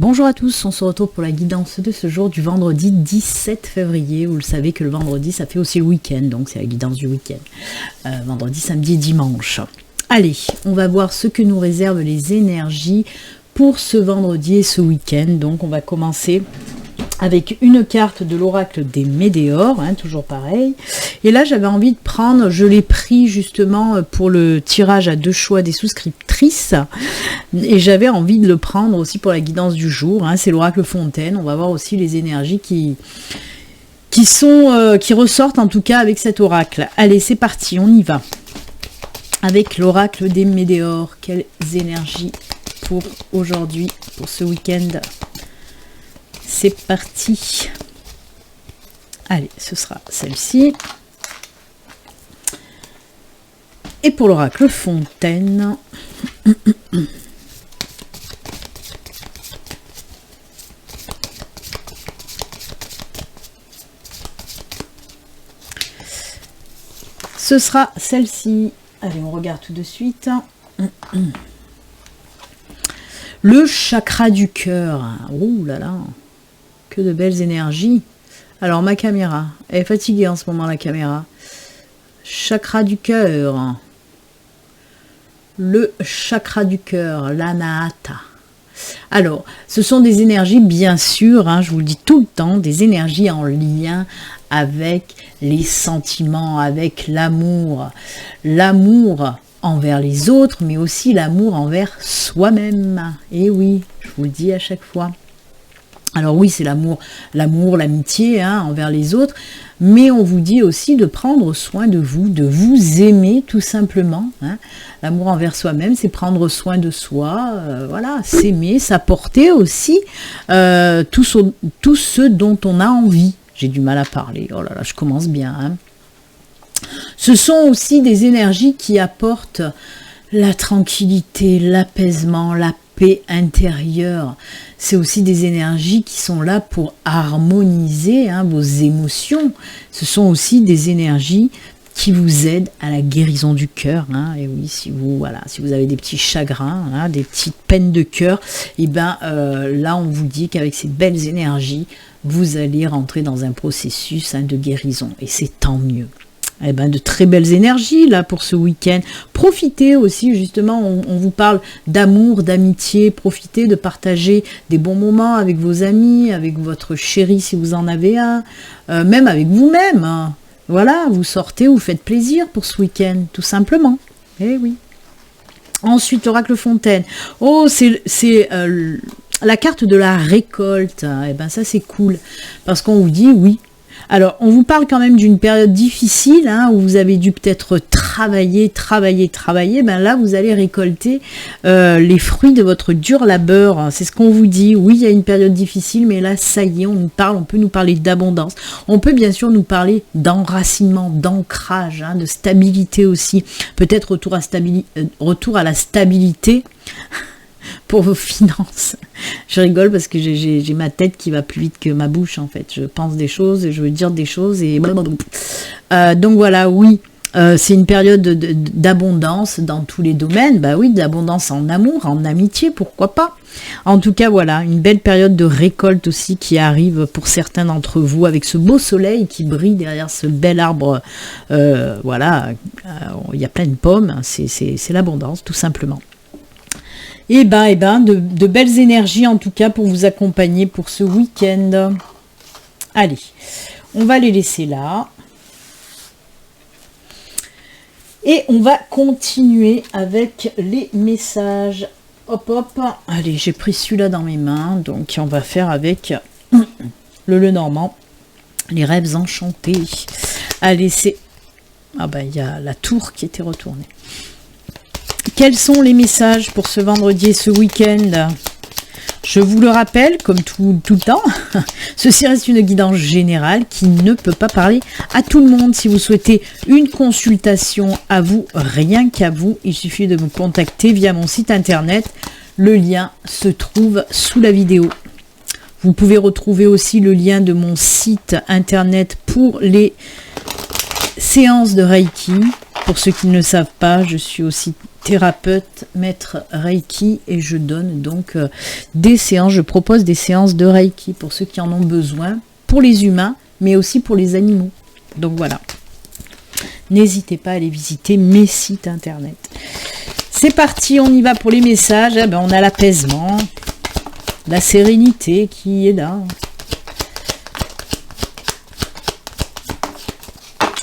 Bonjour à tous, on se retrouve pour la guidance de ce jour du vendredi 17 février. Vous le savez que le vendredi, ça fait aussi le week-end, donc c'est la guidance du week-end. Vendredi, samedi et dimanche. Allez, on va voir ce que nous réservent les énergies pour ce vendredi et ce week-end. Donc on va commencer avec une carte de l'oracle des Médéors, toujours pareil. Et là, j'avais envie de prendre, je l'ai pris justement pour le tirage à deux choix des souscriptrices. Et j'avais envie de le prendre aussi pour la guidance du jour. C'est l'oracle Fontaine. On va voir aussi les énergies qui ressortent en tout cas avec cet oracle. Allez, c'est parti, on y va. Avec l'oracle des Médéors, quelles énergies pour aujourd'hui, pour ce week-end? C'est parti. Allez, ce sera celle-ci. Et pour l'oracle Fontaine, ce sera celle-ci. Allez, on regarde tout de suite. Le chakra du cœur. Ouh là là. Que de belles énergies. Alors, ma caméra. Elle est fatiguée en ce moment, la caméra. Chakra du cœur. Le chakra du cœur. L'anahata. Alors, ce sont des énergies, bien sûr, je vous le dis tout le temps, des énergies en lien avec les sentiments, avec l'amour. L'amour envers les autres, mais aussi l'amour envers soi-même. Et oui, je vous le dis à chaque fois. Alors oui, c'est l'amour, l'amitié envers les autres, mais on vous dit aussi de prendre soin de vous aimer tout simplement. L'amour envers soi-même, c'est prendre soin de soi, voilà, s'aimer, s'apporter aussi tout ce dont on a envie. J'ai du mal à parler, oh là là, je commence bien. Ce sont aussi des énergies qui apportent la tranquillité, l'apaisement, la paix intérieure. C'est aussi des énergies qui sont là pour harmoniser vos émotions. Ce sont aussi des énergies qui vous aident à la guérison du cœur. Et oui, si vous avez des petits chagrins, des petites peines de cœur, là on vous dit qu'avec ces belles énergies, vous allez rentrer dans un processus de guérison. Et c'est tant mieux. De très belles énergies là pour ce week-end. Profitez aussi, justement, on vous parle d'amour, d'amitié. Profitez de partager des bons moments avec vos amis, avec votre chéri si vous en avez un, même avec vous-même. Voilà, vous sortez, vous faites plaisir pour ce week-end, tout simplement. Eh oui. Ensuite, l'oracle Fontaine. Oh, c'est la carte de la récolte. Ça c'est cool, parce qu'on vous dit oui. Alors, on vous parle quand même d'une période difficile, où vous avez dû peut-être travailler. Là, vous allez récolter les fruits de votre dur labeur. C'est ce qu'on vous dit. Oui, il y a une période difficile, mais là, ça y est, on peut nous parler d'abondance. On peut bien sûr nous parler d'enracinement, d'ancrage, de stabilité aussi. Peut-être retour à la stabilité pour vos finances. Je rigole parce que j'ai ma tête qui va plus vite que ma bouche en fait. Je pense des choses et je veux dire des choses et donc voilà, oui, c'est une période d'abondance dans tous les domaines. Oui, d'abondance en amour, en amitié, pourquoi pas. En tout cas, voilà, une belle période de récolte aussi qui arrive pour certains d'entre vous avec ce beau soleil qui brille derrière ce bel arbre. Voilà, il y a plein de pommes, c'est l'abondance tout simplement. De belles énergies en tout cas pour vous accompagner pour ce week-end. Allez, on va les laisser là. Et on va continuer avec les messages. Hop, hop. Allez, j'ai pris celui-là dans mes mains. Donc, on va faire avec le Lenormand. Les rêves enchantés. Allez, c'est... il y a la tour qui était retournée. Quels sont les messages pour ce vendredi et ce week-end? Je vous le rappelle, comme tout le temps, ceci reste une guidance générale qui ne peut pas parler à tout le monde. Si vous souhaitez une consultation à vous, rien qu'à vous, il suffit de me contacter via mon site internet. Le lien se trouve sous la vidéo. Vous pouvez retrouver aussi le lien de mon site internet pour les séances de Reiki. Pour ceux qui ne le savent pas, je suis aussi thérapeute, maître Reiki, et je donne donc des séances, je propose des séances de Reiki pour ceux qui en ont besoin, pour les humains, mais aussi pour les animaux. Donc voilà. N'hésitez pas à aller visiter mes sites internet. C'est parti, on y va pour les messages. Eh ben, on a l'apaisement, la sérénité qui est là.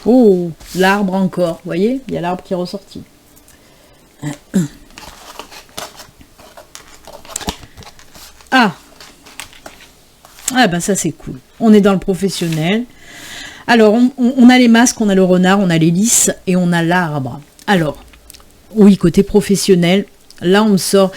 Oh, l'arbre encore, vous voyez, il y a l'arbre qui est ressorti. Ah, ben ça c'est cool. On est dans le professionnel. Alors, on a les masques, on a le renard, on a les lys et on a l'arbre. Alors, oui, côté professionnel, là on me sort...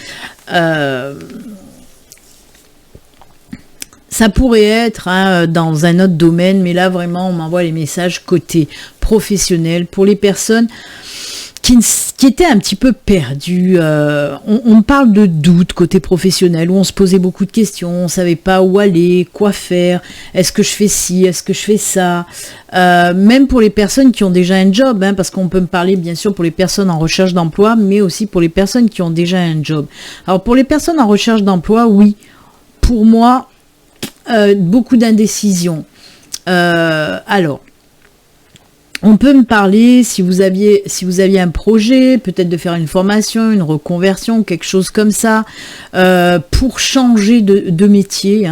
ça pourrait être dans un autre domaine, mais là vraiment on m'envoie les messages côté professionnel pour les personnes qui étaient un petit peu perdues. On parle de doute côté professionnel, où on se posait beaucoup de questions, on ne savait pas où aller, quoi faire, est-ce que je fais ci, est-ce que je fais ça, même pour les personnes qui ont déjà un job, parce qu'on peut me parler bien sûr pour les personnes en recherche d'emploi, mais aussi pour les personnes qui ont déjà un job. Alors pour les personnes en recherche d'emploi, oui, pour moi, beaucoup d'indécision. Alors, on peut me parler, si vous aviez un projet, peut-être de faire une formation, une reconversion, quelque chose comme ça, pour changer de métier,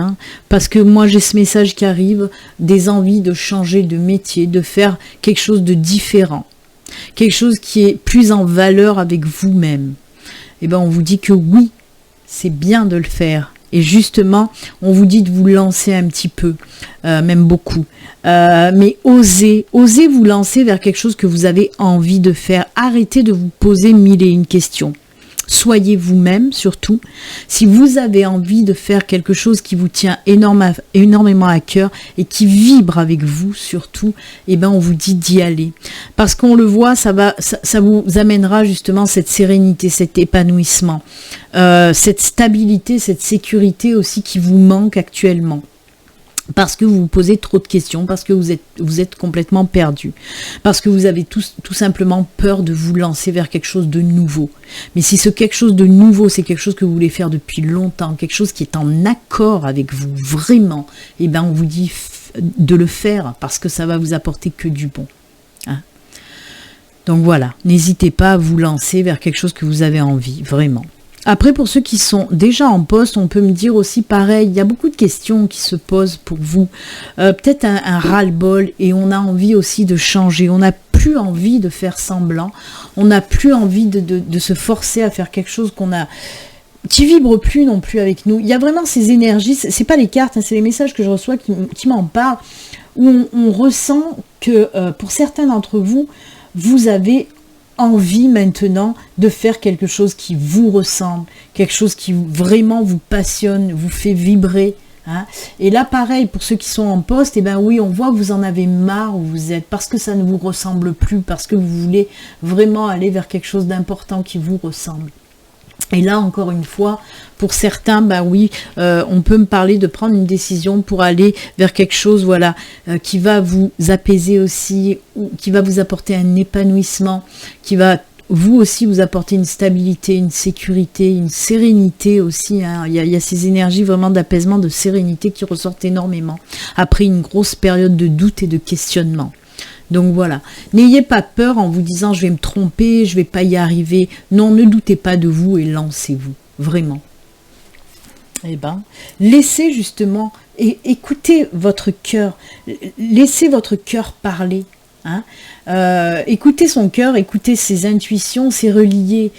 parce que moi j'ai ce message qui arrive, des envies de changer de métier, de faire quelque chose de différent, quelque chose qui est plus en valeur avec vous-même. Et ben on vous dit que oui, c'est bien de le faire. Et justement, on vous dit de vous lancer un petit peu, même beaucoup. Mais osez vous lancer vers quelque chose que vous avez envie de faire. Arrêtez de vous poser mille et une questions. Soyez vous-même surtout. Si vous avez envie de faire quelque chose qui vous tient énormément à cœur et qui vibre avec vous surtout, eh ben on vous dit d'y aller. Parce qu'on le voit, ça vous amènera justement cette sérénité, cet épanouissement, cette stabilité, cette sécurité aussi qui vous manque actuellement. Parce que vous vous posez trop de questions, parce que vous êtes complètement perdu, parce que vous avez tout simplement peur de vous lancer vers quelque chose de nouveau. Mais si ce quelque chose de nouveau, c'est quelque chose que vous voulez faire depuis longtemps, quelque chose qui est en accord avec vous, vraiment, eh ben on vous dit de le faire, parce que ça va vous apporter que du bon. Donc voilà, n'hésitez pas à vous lancer vers quelque chose que vous avez envie, vraiment. Après, pour ceux qui sont déjà en poste, on peut me dire aussi pareil, il y a beaucoup de questions qui se posent pour vous. Peut-être un ras-le-bol et on a envie aussi de changer. On n'a plus envie de faire semblant. On n'a plus envie de se forcer à faire quelque chose qui vibre plus non plus avec nous. Il y a vraiment ces énergies, c'est pas les cartes, c'est les messages que je reçois qui m'en parlent, où on ressent que pour certains d'entre vous, vous avez envie maintenant de faire quelque chose qui vous ressemble, quelque chose qui vraiment vous passionne, vous fait vibrer. Et là, pareil, pour ceux qui sont en poste, eh ben oui, on voit que vous en avez marre où vous êtes, parce que ça ne vous ressemble plus, parce que vous voulez vraiment aller vers quelque chose d'important qui vous ressemble. Et là, encore une fois, pour certains, bah oui, on peut me parler de prendre une décision pour aller vers quelque chose, voilà, qui va vous apaiser aussi, ou qui va vous apporter un épanouissement, qui va vous aussi vous apporter une stabilité, une sécurité, une sérénité aussi. Il y a ces énergies vraiment d'apaisement, de sérénité qui ressortent énormément après une grosse période de doute et de questionnement. Donc voilà, n'ayez pas peur en vous disant je vais me tromper, je vais pas y arriver. Non, ne doutez pas de vous et lancez-vous, vraiment. Eh ben, laissez justement, et écoutez votre cœur, laissez votre cœur parler. Écoutez son cœur, écoutez ses intuitions, c'est relié.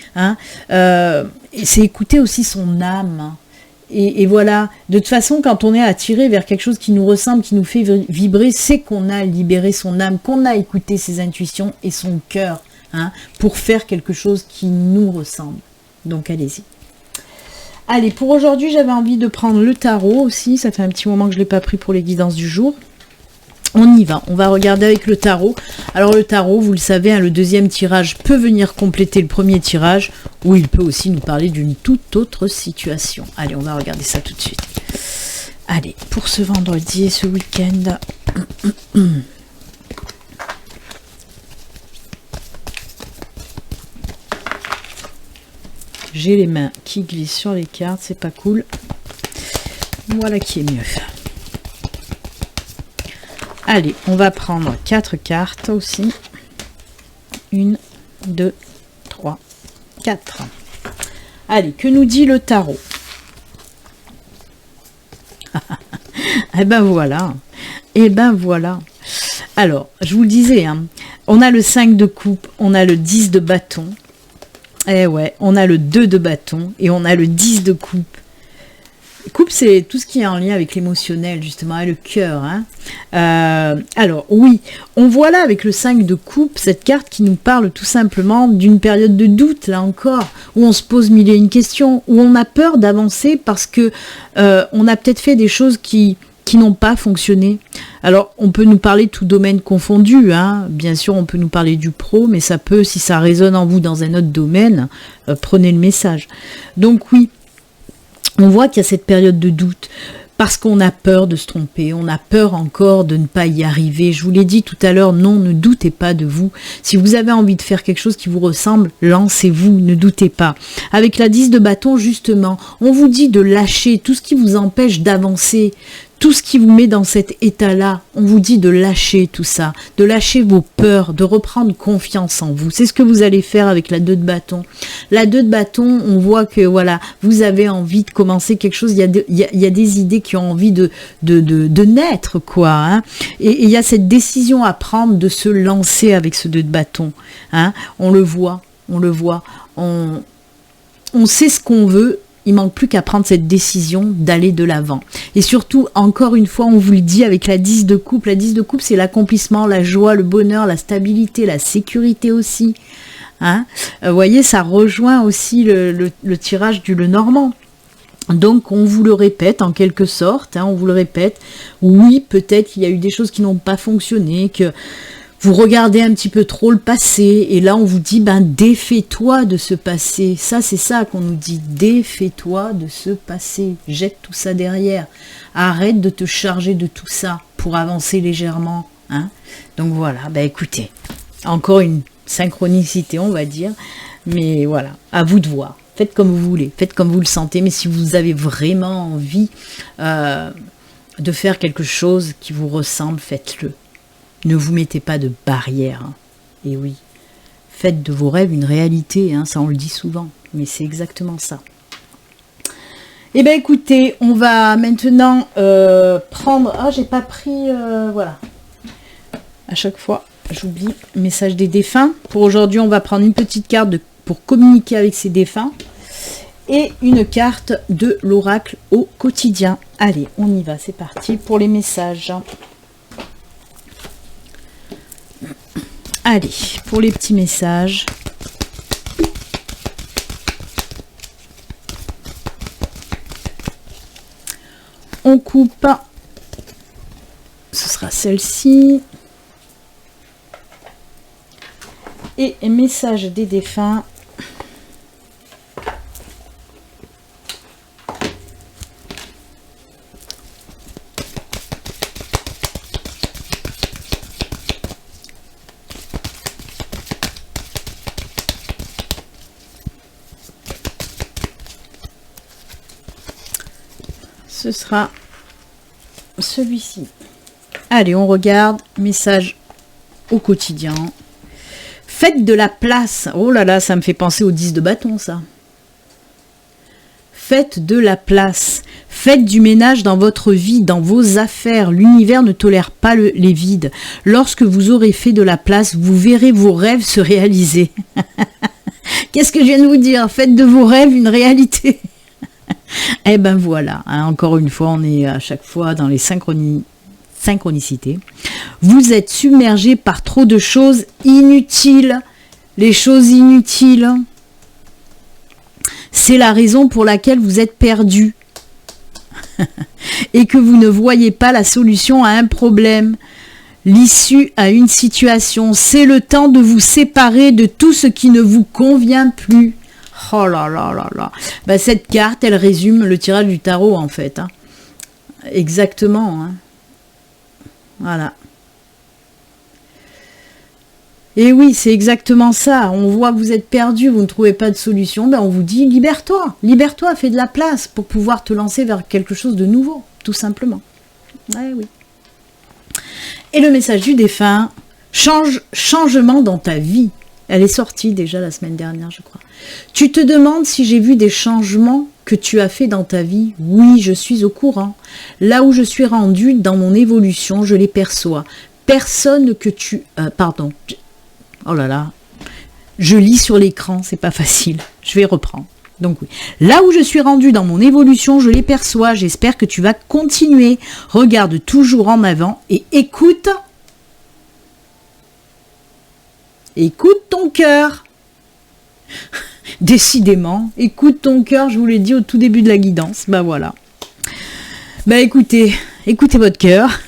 C'est écouter aussi son âme. Et voilà, de toute façon, quand on est attiré vers quelque chose qui nous ressemble, qui nous fait vibrer, c'est qu'on a libéré son âme, qu'on a écouté ses intuitions et son cœur, pour faire quelque chose qui nous ressemble. Donc allez-y. Allez, pour aujourd'hui, j'avais envie de prendre le tarot aussi. Ça fait un petit moment que je ne l'ai pas pris pour les guidances du jour. On y va, on va regarder avec le tarot. Alors le tarot, vous le savez, le deuxième tirage peut venir compléter le premier tirage, ou il peut aussi nous parler d'une toute autre situation. Allez, on va regarder ça tout de suite. Allez, pour ce vendredi et ce week-end. j'ai les mains qui glissent sur les cartes, c'est pas cool. Voilà qui est mieux. Allez, on va prendre 4 cartes aussi. 1, 2, 3, 4. Allez, que nous dit le tarot? Eh ben voilà. Et ben voilà. Alors, je vous le disais, hein, on a le 5 de coupe, on a le 10 de bâton. Eh ouais, on a le 2 de bâton et on a le 10 de coupe. Coupe, c'est tout ce qui est en lien avec l'émotionnel, justement, et le cœur. Hein. Alors, oui, on voit là, avec le 5 de coupe, cette carte qui nous parle tout simplement d'une période de doute, là encore, où on se pose mille et une questions, où on a peur d'avancer parce que on a peut-être fait des choses qui n'ont pas fonctionné. Alors, on peut nous parler tout domaine confondu, hein. Bien sûr, on peut nous parler du pro, mais ça peut, si ça résonne en vous dans un autre domaine, prenez le message. Donc oui, on voit qu'il y a cette période de doute, parce qu'on a peur de se tromper, on a peur encore de ne pas y arriver. Je vous l'ai dit tout à l'heure, non, ne doutez pas de vous. Si vous avez envie de faire quelque chose qui vous ressemble, lancez-vous, ne doutez pas. Avec la 10 de bâton, justement, on vous dit de lâcher tout ce qui vous empêche d'avancer, tout ce qui vous met dans cet état-là. On vous dit de lâcher tout ça, de lâcher vos peurs, de reprendre confiance en vous. C'est ce que vous allez faire avec la 2 de bâton. La 2 de bâton, on voit que voilà, vous avez envie de commencer quelque chose. Il y a des idées qui ont envie de naître, quoi. Hein. Et il y a cette décision à prendre de se lancer avec ce 2 de bâton. Hein. On le voit. On sait ce qu'on veut. Il manque plus qu'à prendre cette décision d'aller de l'avant. Et surtout, encore une fois, on vous le dit avec la 10 de coupe. La 10 de coupe, c'est l'accomplissement, la joie, le bonheur, la stabilité, la sécurité aussi. Hein, vous voyez, ça rejoint aussi le tirage du Lenormand. Donc, on vous le répète en quelque sorte. Hein, on vous le répète. Oui, peut-être qu'il y a eu des choses qui n'ont pas fonctionné, que vous regardez un petit peu trop le passé, et là on vous dit, ben défais-toi de ce passé. Ça, c'est ça qu'on nous dit, défais-toi de ce passé. Jette tout ça derrière. Arrête de te charger de tout ça pour avancer légèrement. Hein. Donc voilà, ben écoutez, encore une synchronicité, on va dire, mais voilà, à vous de voir. Faites comme vous voulez, faites comme vous le sentez, mais si vous avez vraiment envie de faire quelque chose qui vous ressemble, faites-le. Ne vous mettez pas de barrière. Hein. Et oui, faites de vos rêves une réalité, hein, ça on le dit souvent, mais c'est exactement ça. Eh bien écoutez, on va maintenant prendre... Ah, j'ai pas pris... voilà. À chaque fois, j'oublie. Message des défunts. Pour aujourd'hui, on va prendre une petite carte pour communiquer avec ses défunts. Et une carte de l'oracle au quotidien. Allez, on y va, c'est parti pour les messages. Allez, pour les petits messages. On coupe. Ce sera celle-ci. Et message des défunts. Ce sera celui-ci. Allez, on regarde. Message au quotidien. Faites de la place. Oh là là, ça me fait penser au 10 de bâton, ça. Faites de la place. Faites du ménage dans votre vie, dans vos affaires. L'univers ne tolère pas les vides. Lorsque vous aurez fait de la place, vous verrez vos rêves se réaliser. Qu'est-ce que je viens de vous dire? Faites de vos rêves une réalité. Eh ben voilà, hein, encore une fois, on est à chaque fois dans les synchronicités. Vous êtes submergé par trop de choses inutiles. Les choses inutiles, c'est la raison pour laquelle vous êtes perdu. Et que vous ne voyez pas la solution à un problème, l'issue à une situation. C'est le temps de vous séparer de tout ce qui ne vous convient plus. Oh là là là là. Ben, cette carte, elle résume le tirage du tarot, en fait. Hein. Exactement. Hein. Voilà. Et oui, c'est exactement ça. On voit que vous êtes perdu, vous ne trouvez pas de solution. Ben, on vous dit, libère-toi. Libère-toi, fais de la place pour pouvoir te lancer vers quelque chose de nouveau, tout simplement. Ouais, oui. Et le message du défunt, changement dans ta vie. Elle est sortie déjà la semaine dernière, je crois. Tu te demandes si j'ai vu des changements que tu as fait dans ta vie. Oui, je suis au courant. Là où je suis rendue dans mon évolution, je les perçois. Personne que tu... pardon. Oh là là. Je lis sur l'écran, c'est pas facile. Je vais reprendre. Donc oui. Là où je suis rendue dans mon évolution, je les perçois. J'espère que tu vas continuer. Regarde toujours en avant et écoute. Écoute ton cœur. Décidément, écoute ton cœur, je vous l'ai dit au tout début de la guidance. Bah voilà. Bah écoutez votre cœur.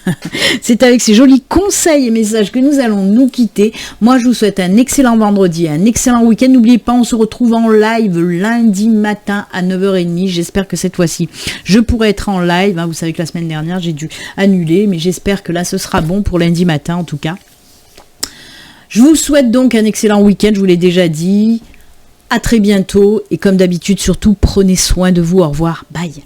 C'est avec ces jolis conseils et messages que nous allons nous quitter. Moi, je vous souhaite un excellent vendredi, un excellent week-end. N'oubliez pas, on se retrouve en live lundi matin à 9h30. J'espère que cette fois-ci, je pourrai être en live. Vous savez que la semaine dernière, j'ai dû annuler, mais j'espère que là, ce sera bon pour lundi matin, en tout cas. Je vous souhaite donc un excellent week-end, je vous l'ai déjà dit. À très bientôt et comme d'habitude, surtout, prenez soin de vous. Au revoir. Bye.